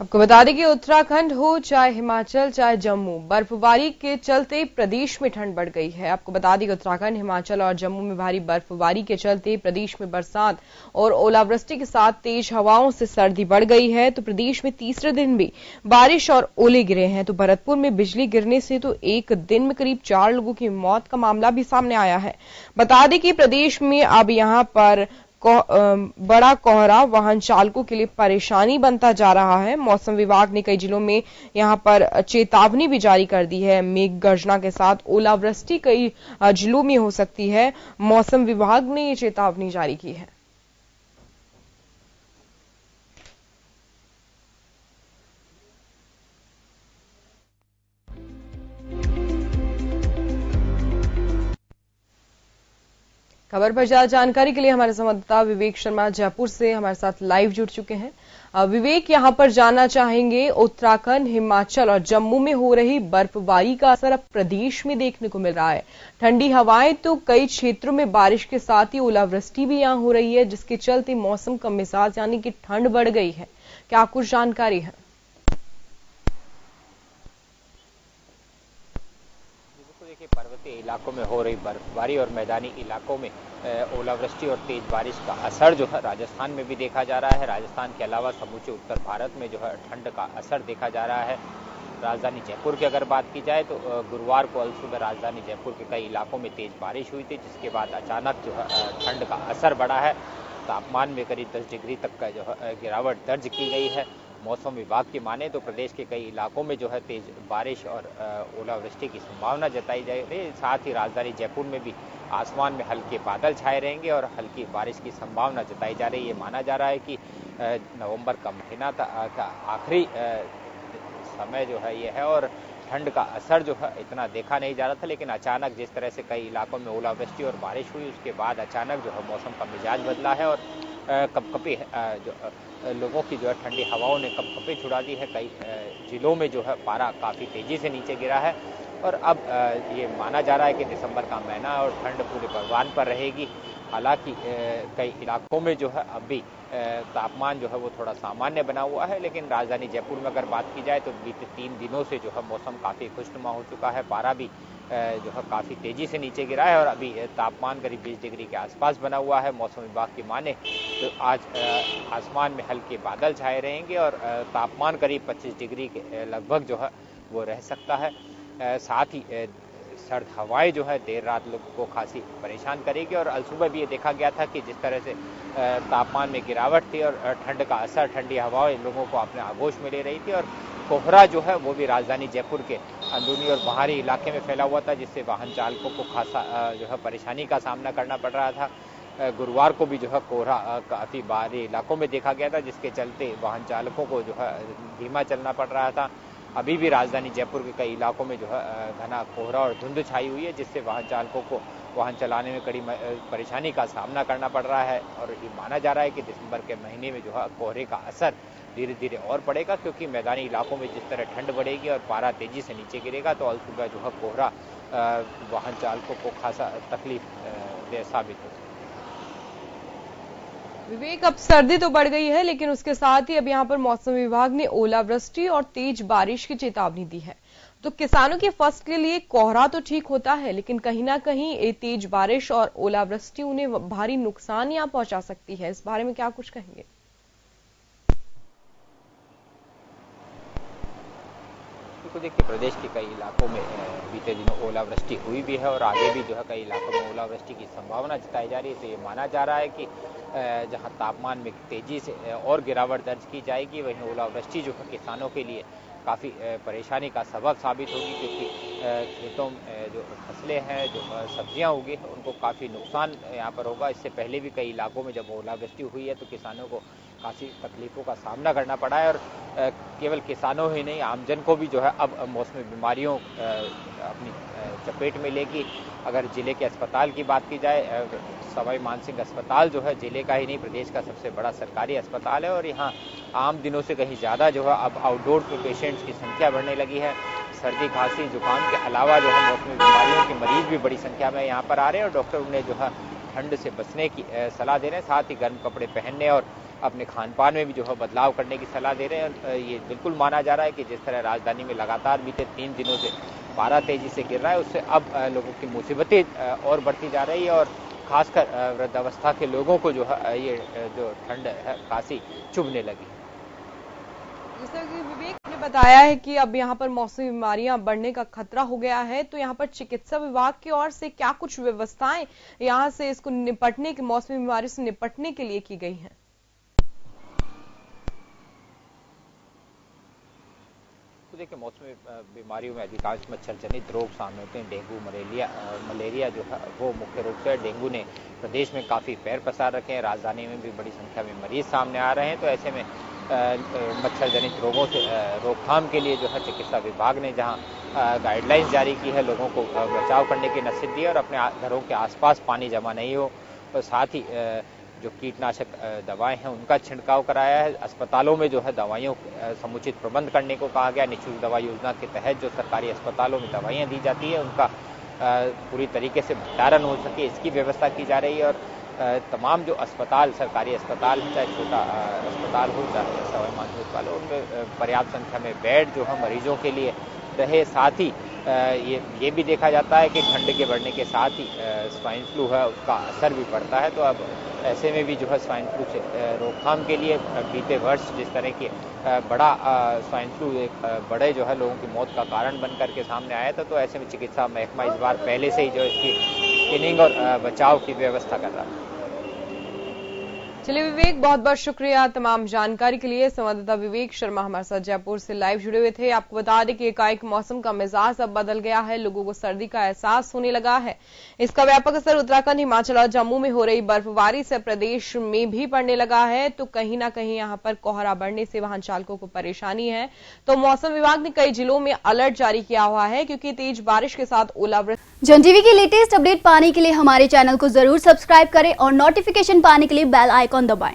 आपको बता दें कि उत्तराखंड हो चाहे हिमाचल चाहे जम्मू, बर्फबारी के चलते प्रदेश में ठंड बढ़ गई है। आपको बता दें कि उत्तराखंड, हिमाचल और जम्मू में भारी बर्फबारी के चलते प्रदेश में बरसात और ओलावृष्टि के साथ तेज हवाओं से सर्दी बढ़ गई है। तो प्रदेश में तीसरे दिन भी बारिश और ओले गिरे हैं। तो भरतपुर में बिजली गिरने से तो एक दिन में करीब 4 लोगों की मौत का मामला भी सामने आया है। बता दें कि प्रदेश में अब यहां पर बड़ा कोहरा वाहन चालकों के लिए परेशानी बनता जा रहा है। मौसम विभाग ने कई जिलों में यहां पर चेतावनी भी जारी कर दी है। मेघ गर्जना के साथ ओलावृष्टि कई जिलों में हो सकती है। मौसम विभाग ने ये चेतावनी जारी की है। खबर पर ज्यादा जानकारी के लिए हमारे संवाददाता विवेक शर्मा जयपुर से हमारे साथ लाइव जुड़ चुके हैं। विवेक, यहां पर जानना चाहेंगे, उत्तराखंड, हिमाचल और जम्मू में हो रही बर्फबारी का असर अब प्रदेश में देखने को मिल रहा है। ठंडी हवाएं तो कई क्षेत्रों में बारिश के साथ ही ओलावृष्टि भी यहां हो रही है, जिसके चलते मौसम का मिजाज यानी कि ठंड बढ़ गई है। क्या कुछ जानकारी है? देखिए, पर्वतीय इलाकों में हो रही बर्फबारी और मैदानी इलाकों में ओलावृष्टि और तेज बारिश का असर जो है राजस्थान में भी देखा जा रहा है। राजस्थान के अलावा समूचे उत्तर भारत में जो है ठंड का असर देखा जा रहा है। राजधानी जयपुर की अगर बात की जाए तो गुरुवार को सुबह राजधानी जयपुर के कई इलाकों में तेज बारिश हुई थी, जिसके बाद अचानक जो है ठंड का असर बढ़ा है। तापमान में करीब 10 डिग्री तक का जो है गिरावट दर्ज की गई है। मौसम विभाग की माने तो प्रदेश के कई इलाकों में जो है तेज बारिश और ओलावृष्टि की संभावना जताई जा रही है। साथ ही राजधानी जयपुर में भी आसमान में हल्के बादल छाए रहेंगे और हल्की बारिश की संभावना जताई जा रही है। ये माना जा रहा है कि नवंबर का महीना का आखिरी समय जो है ये है और ठंड का असर जो है इतना देखा नहीं जा रहा था, लेकिन अचानक जिस तरह से कई इलाकों में ओलावृष्टि और बारिश हुई, उसके बाद अचानक जो है मौसम का मिजाज बदला है और कपकपी जो लोगों की जो है ठंडी हवाओं ने कपकपी छुड़ा दी है। कई जिलों में जो है पारा काफ़ी तेज़ी से नीचे गिरा है और अब ये माना जा रहा है कि दिसंबर का महीना और ठंड पूरे परवान पर रहेगी। हालांकि कई इलाकों में जो है अभी तापमान जो है वो थोड़ा सामान्य बना हुआ है, लेकिन राजधानी जयपुर में अगर बात की जाए तो बीते 3 दिनों से जो है मौसम काफ़ी खुशनुमा हो चुका है। पारा भी जो है काफ़ी तेज़ी से नीचे गिरा है और अभी तापमान करीब 20 डिग्री के आसपास बना हुआ है। मौसम विभाग की माने तो आज आसमान में हल्के बादल छाए रहेंगे और तापमान करीब 25 डिग्री के लगभग जो है वो रह सकता है। साथ ही सर्द हवाएं जो है देर रात लोगों को खासी परेशान करेगी और सुबह भी ये देखा गया था कि जिस तरह से तापमान में गिरावट थी और ठंड का असर ठंडी हवाएं लोगों को अपने आगोश में ले रही थी और कोहरा जो है वो भी राजधानी जयपुर के अंदरूनी और बाहरी इलाके में फैला हुआ था, जिससे वाहन चालकों को खासा जो है परेशानी का सामना करना पड़ रहा था। गुरुवार को भी जो है कोहरा काफ़ी बाहरी इलाकों में देखा गया था, जिसके चलते वाहन चालकों को जो है धीमा चलना पड़ रहा था। अभी भी राजधानी जयपुर के कई इलाकों में जो है घना कोहरा और धुंध छाई हुई है, जिससे वाहन चालकों को वाहन चलाने में कड़ी परेशानी का सामना करना पड़ रहा है। और ये माना जा रहा है कि दिसंबर के महीने में जो है कोहरे का असर धीरे धीरे और पड़ेगा, क्योंकि मैदानी इलाकों में जिस तरह ठंड बढ़ेगी और पारा तेजी से नीचे गिरेगा तो सुबह जो है कोहरा वाहन चालकों को खासा तकलीफ साबित होगी। विवेक, अब सर्दी तो बढ़ गई है, लेकिन उसके साथ ही अब यहां पर मौसम विभाग ने ओलावृष्टि और तेज बारिश की चेतावनी दी है। तो किसानों की फसल के लिए कोहरा तो ठीक होता है, लेकिन कहीं ना कहीं ये तेज बारिश और ओलावृष्टि उन्हें भारी नुकसान यहां पहुंचा सकती है। इस बारे में क्या कुछ कहेंगे? तो देखिए, प्रदेश के कई इलाकों में बीते दिनों ओलावृष्टि हुई भी है और आगे भी जो है कई इलाकों में ओलावृष्टि की संभावना जताई जा रही है। तो ये माना जा रहा है कि जहां तापमान में तेजी से और गिरावट दर्ज की जाएगी, वहीं ओलावृष्टि जो है किसानों के लिए काफ़ी परेशानी का सबब साबित होगी, क्योंकि खेतों में जो फसलें हैं, जो सब्जियां उगी हैं, उनको काफ़ी नुकसान यहाँ पर होगा। इससे पहले भी कई इलाकों में जब ओलावृष्टि हुई है तो किसानों को काफ़ी तकलीफों का सामना करना पड़ा है और केवल किसानों ही नहीं, आमजन को भी जो है अब मौसमी बीमारियों अपनी चपेट में लेगी। अगर जिले के अस्पताल की बात की जाए, सवाई मानसिंह अस्पताल जो है जिले का ही नहीं प्रदेश का सबसे बड़ा सरकारी अस्पताल है और यहाँ आम दिनों से कहीं ज़्यादा जो है अब आउटडोर के पेशेंट्स की संख्या बढ़ने लगी है। सर्दी खांसी जुकाम के अलावा जो है मौसमी बीमारियों के मरीज भी बड़ी संख्या में यहाँ पर आ रहे हैं और डॉक्टर उन्हें जो है ठंड से बचने की सलाह दे रहे हैं, साथ ही गर्म कपड़े पहनने और अपने खान पान में भी जो है बदलाव करने की सलाह दे रहे हैं। ये बिल्कुल माना जा रहा है कि जिस तरह राजधानी में लगातार बीते 3 दिनों से पारा तेजी से गिर रहा है, उससे अब लोगों की मुसीबतें और बढ़ती जा रही है और खासकर वृद्धावस्था के लोगों को जो है ये जो ठंड है काफी चुभने लगी। जैसा कि विवेक ने बताया है कि अब यहाँ पर मौसमी बीमारियां बढ़ने का खतरा हो गया है, तो यहाँ पर चिकित्सा विभाग की ओर से क्या कुछ व्यवस्थाएं यहाँ से इसको निपटने के मौसमी बीमारी से निपटने के लिए की गई हैं? तो देखिए, मौसमी बीमारियों में अधिकांश मच्छर जनित रोग शामिल होते हैं। डेंगू, मलेरिया जो है वो मुख्य रूप से। डेंगू ने प्रदेश में काफ़ी पैर पसार रखे हैं, राजधानी में भी बड़ी संख्या में मरीज सामने आ रहे हैं। तो ऐसे में मच्छर जनित रोगों से रोकथाम के लिए जो है चिकित्सा विभाग ने जहां गाइडलाइंस जारी की है, लोगों को बचाव करने की नसीहत दी है और अपने घरों के आसपास पानी जमा नहीं हो, और साथ ही जो कीटनाशक दवाएं हैं उनका छिड़काव कराया है। अस्पतालों में जो है दवाइयों समुचित प्रबंध करने को कहा गया। निःशुल्क दवा योजना के तहत जो सरकारी अस्पतालों में दवाइयाँ दी जाती है उनका पूरी तरीके से भंडारण हो सके, इसकी व्यवस्था की जा रही है। और तमाम जो अस्पताल, सरकारी अस्पताल है, चाहे छोटा अस्पताल हो चाहे सवाई मानसिक वाले, उनमें पर्याप्त संख्या में बेड जो है मरीजों के लिए रहे। साथ ही ये भी देखा जाता है कि ठंड के बढ़ने के साथ ही स्वाइन फ्लू है उसका असर भी पड़ता है। तो अब ऐसे में भी जो है स्वाइन फ्लू से रोकथाम के लिए बीते वर्ष जिस तरह के बड़ा स्वाइन फ्लू एक बड़े जो है लोगों की मौत का कारण बन करके सामने आया था, तो ऐसे में चिकित्सा महकमा इस बार पहले से ही जो इसकी स्क्रीनिंग और बचाव की व्यवस्था कर रहा है। चलिए विवेक, बहुत बहुत शुक्रिया तमाम जानकारी के लिए। संवाददाता विवेक शर्मा हमारे साथ जयपुर से लाइव जुड़े हुए थे। आपको बता दें कि एकाएक मौसम का मिजाज अब बदल गया है, लोगों को सर्दी का एहसास होने लगा है। इसका व्यापक असर उत्तराखंड, हिमाचल और जम्मू में हो रही बर्फबारी से प्रदेश में भी पड़ने लगा है। तो कहीं ना कहीं यहाँ पर कोहरा बढ़ने से वाहन चालकों को परेशानी है। तो मौसम विभाग ने कई जिलों में अलर्ट जारी किया हुआ है, क्योंकि तेज बारिश के साथ ओलावृष्टि। जन टीवी की लेटेस्ट अपडेट पाने के लिए हमारे चैनल को जरूर सब्सक्राइब करें और नोटिफिकेशन पाने के लिए बेल आइकॉन दबाएं।